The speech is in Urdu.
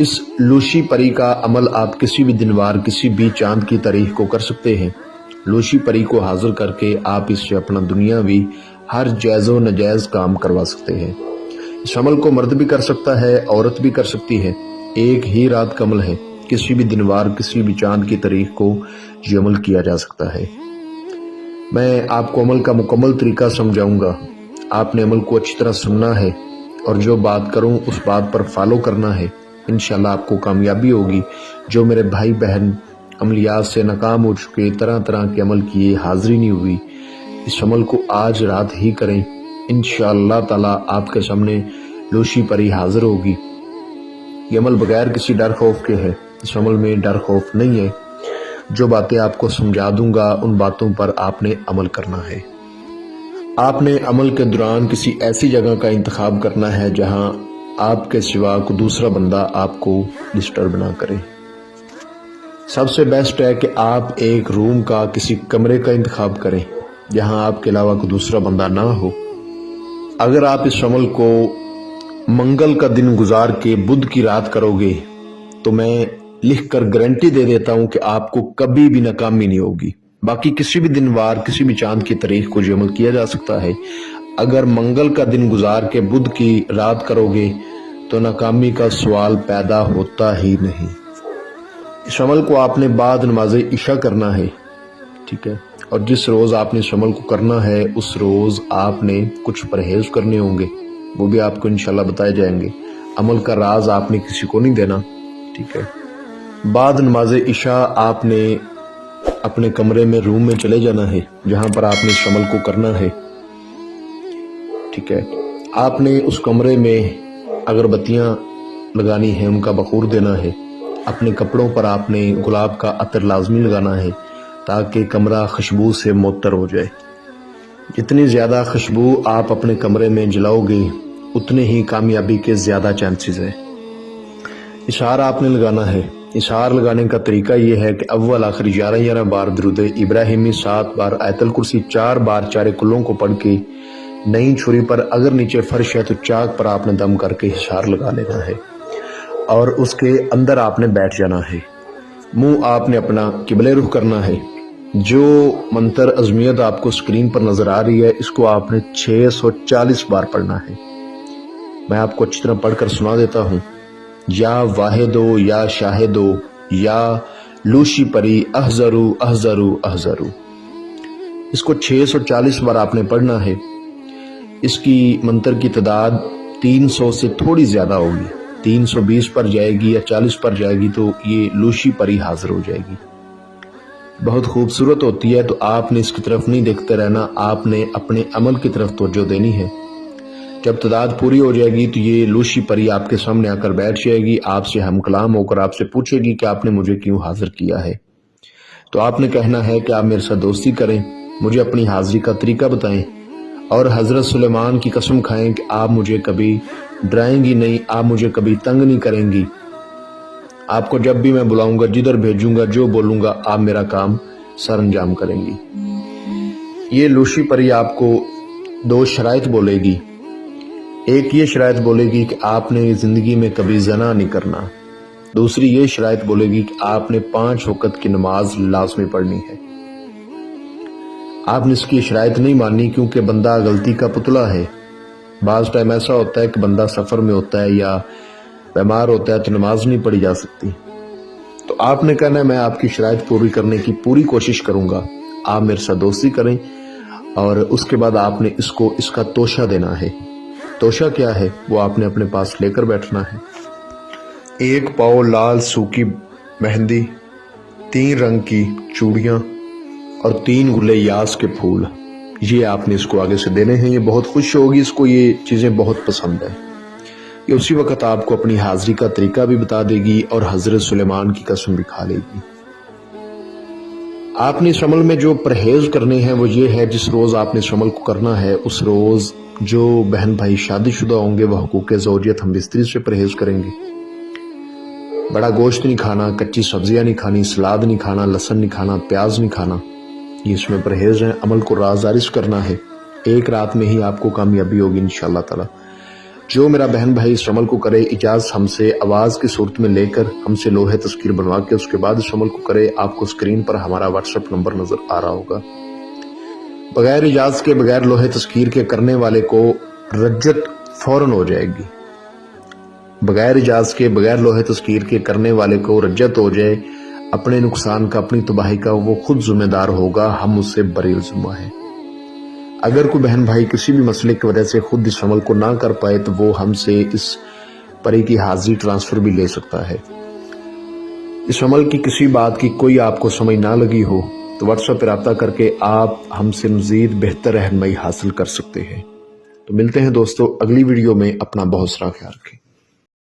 اس لوشی پری کا عمل آپ کسی بھی دنوار کسی بھی چاند کی تاریخ کو کر سکتے ہیں۔ لوشی پری کو حاضر کر کے آپ اس سے اپنا دنیاوی ہر جائز و ناجائز کام کروا سکتے ہیں۔ اس عمل کو مرد بھی کر سکتا ہے، عورت بھی کر سکتی ہے۔ ایک ہی رات کا عمل ہے، کسی بھی دنوار کسی بھی چاند کی تاریخ کو یہ عمل کیا جا سکتا ہے۔ میں آپ کو عمل کا مکمل طریقہ سمجھاؤں گا۔ آپ نے عمل کو اچھی طرح سننا ہے اور جو بات کروں اس بات پر فالو کرنا ہے۔ انشاءاللہ آپ کو کامیابی ہوگی۔ جو میرے بھائی بہن عملیات سے ناکام ہو چکے، طرح طرح کے عمل کیے، حاضری نہیں ہوئی، اس عمل کو آج رات ہی کریں۔ انشاءاللہ تعالی آپ کے سامنے لوشی پری حاضر ہوگی۔ یہ عمل بغیر کسی ڈر خوف کے ہے۔ اس عمل میں ڈر خوف نہیں ہے۔ جو باتیں آپ کو سمجھا دوں گا ان باتوں پر آپ نے عمل کرنا ہے۔ آپ نے عمل کے دوران کسی ایسی جگہ کا انتخاب کرنا ہے جہاں آپ کے سوا کوئی دوسرا بندہ آپ کو ڈسٹرب نہ کرے۔ سب سے بیسٹ ہے کہ آپ ایک روم کا کسی کمرے کا انتخاب کریں جہاں آپ کے علاوہ کوئی دوسرا بندہ نہ ہو۔ اگر آپ اس عمل کو منگل کا دن گزار کے بدھ کی رات کرو گے تو میں لکھ کر گارنٹی دے دیتا ہوں کہ آپ کو کبھی بھی ناکامی نہیں ہوگی۔ باقی کسی بھی دن وار کسی بھی چاند کی تاریخ کو یہ عمل کیا جا سکتا ہے۔ اگر منگل کا دن گزار کے بدھ کی رات کرو گے تو ناکامی کا سوال پیدا ہوتا ہی نہیں۔ اس عمل کو آپ نے بعد نماز عشاء کرنا ہے، ٹھیک ہے؟ اور جس روز آپ نے اس عمل کو کرنا ہے اس روز آپ نے کچھ پرہیز کرنے ہوں گے، وہ بھی آپ کو انشاءاللہ بتائے جائیں گے۔ عمل کا راز آپ نے کسی کو نہیں دینا، ٹھیک ہے؟ بعد نماز عشاء آپ نے اپنے کمرے میں روم میں چلے جانا ہے جہاں پر آپ نے اس عمل کو کرنا ہے، ٹھیک ہے؟ آپ نے اس کمرے میں اگربتیاں لگانی ہیں، ان کا بخور دینا ہے۔ اپنے کپڑوں پر آپ نے گلاب کا عطر لازمی لگانا ہے تاکہ کمرہ خوشبو سے معطر ہو جائے۔ جتنی زیادہ خوشبو آپ اپنے کمرے میں جلاؤ گے اتنے ہی کامیابی کے زیادہ چانسز ہیں۔ اشعار آپ نے لگانا ہے۔ اشعار لگانے کا طریقہ یہ ہے کہ اول آخر 11 بار درود ابراہیمی، 7 بار آیت الکرسی، 4 بار چارے کلوں کو پڑھ کے نئی چھری پر، اگر نیچے فرش ہے تو چاک پر آپ نے دم کر کے اشعار لگا لینا ہے اور اس کے اندر آپ نے بیٹھ جانا ہے۔ منہ آپ نے اپنا قبلے رخ کرنا ہے۔ جو منتر عظمیت آپ کو سکرین پر نظر آ رہی ہے اس کو آپ نے 640 بار پڑھنا ہے۔ میں آپ کو اچھی طرح پڑھ کر سنا دیتا ہوں۔ یا واحدو یا شاہدو یا لوشی پری احذرو احذرو احذرو۔ اس کو 640 بار آپ نے پڑھنا ہے۔ اس کی منتر کی تعداد 300 سے تھوڑی زیادہ ہوگی، 320 پر جائے گی یا 40 پر جائے گی تو یہ لوشی پری حاضر ہو جائے گی۔ بہت خوبصورت ہوتی ہے، تو آپ نے اس کی طرف نہیں دیکھتے رہنا، آپ نے اپنے عمل کی طرف توجہ دینی ہے۔ جب تعداد پوری ہو جائے گی تو یہ لوشی پری آپ کے سامنے آ کر بیٹھ جائے گی، آپ سے ہم کلام ہو کر آپ سے پوچھے گی کہ آپ نے مجھے کیوں حاضر کیا ہے۔ تو آپ نے کہنا ہے کہ آپ میرے ساتھ دوستی کریں، مجھے اپنی حاضری کا طریقہ بتائیں اور حضرت سلیمان کی قسم کھائیں کہ آپ مجھے کبھی ڈرائیں گی نہیں، آپ مجھے کبھی تنگ نہیں کریں گی۔ آپ کو جب بھی میں بلاؤں گا، جدھر بھیجوں گا، جو بولوں گا، آپ میرا کام سر انجام کریں گی۔ یہ لوشی پری آپ کو 2 شرائط بولے گی۔ ایک یہ شرائط بولے گی کہ آپ نے زندگی میں کبھی زنا نہیں کرنا۔ دوسری یہ شرائط بولے گی کہ آپ نے 5 وقت کی نماز لازمی پڑھنی ہے۔ آپ نے اس کی شرائط نہیں ماننی کیونکہ بندہ غلطی کا پتلا ہے۔ بعض ٹائم ایسا ہوتا ہے کہ بندہ سفر میں ہوتا ہے یا بیمار ہوتا ہے تو نماز نہیں پڑھی جا سکتی۔ تو آپ نے کہنا ہے میں آپ کی شرائط پوری کرنے کی پوری کوشش کروں گا، آپ میرے ساتھ دوستی کریں، اور اس کے بعد آپ نے اس کا توشہ دینا ہے۔ توشہ کیا ہے وہ آپ نے اپنے پاس لے کر بیٹھنا ہے۔ 1 پاؤ لال سوکھی مہندی، 3 رنگ کی چوڑیاں اور 3 گلے یاس کے پھول، یہ آپ نے اس کو آگے سے دینے ہیں۔ یہ بہت خوش ہوگی، اس کو یہ چیزیں بہت پسند ہیں۔ یہ اسی وقت آپ کو اپنی حاضری کا طریقہ بھی بتا دے گی اور حضرت سلیمان کی قسم بھی کھا لے گی۔ آپ نے اس عمل میں جو پرہیز کرنے ہیں وہ یہ ہے، جس روز آپ نے اس عمل کو کرنا ہے اس روز جو بہن بھائی شادی شدہ ہوں گے وہ حقوق زوجیت ہم بستری سے پرہیز کریں گے۔ بڑا گوشت نہیں کھانا، کچی سبزیاں نہیں کھانی، سلاد نہیں کھانا، لہسن نہیں کھانا، پیاز نہیں کھانا، یہ اس میں پرہیز ہے۔ عمل کو رازدارش کرنا ہے، 1 رات میں ہی آپ کو کامیابی ہوگی انشاءاللہ تعالی۔ جو میرا بہن بھائی اس عمل کو کرے، اجازت ہم سے آواز کی صورت میں لے کر ہم سے لوہے تصویر بنوا کے اس کے بعد اس عمل کو کرے، آپ کو اسکرین پر ہمارا واٹس ایپ نمبر نظر آ رہا ہوگا۔ بغیر اجازت کے، بغیر لوہے تصویر کے کرنے والے کو رجت فوراً ہو جائے گی۔ بغیر اجازت کے، بغیر لوہے تصویر کے کرنے والے کو رجت ہو جائے، اپنے نقصان کا، اپنی تباہی کا وہ خود ذمہ دار ہوگا، ہم اس سے بری الذمہ ہیں۔ اگر کوئی بہن بھائی کسی بھی مسئلے کی وجہ سے خود اس عمل کو نہ کر پائے تو وہ ہم سے اس پری کی حاضری ٹرانسفر بھی لے سکتا ہے۔ اس عمل کی کسی بات کی کوئی آپ کو سمجھ نہ لگی ہو تو واٹس ایپ پر رابطہ کر کے آپ ہم سے مزید بہتر رہنمائی حاصل کر سکتے ہیں۔ تو ملتے ہیں دوستو اگلی ویڈیو میں، اپنا بہت سارا خیال رکھیں۔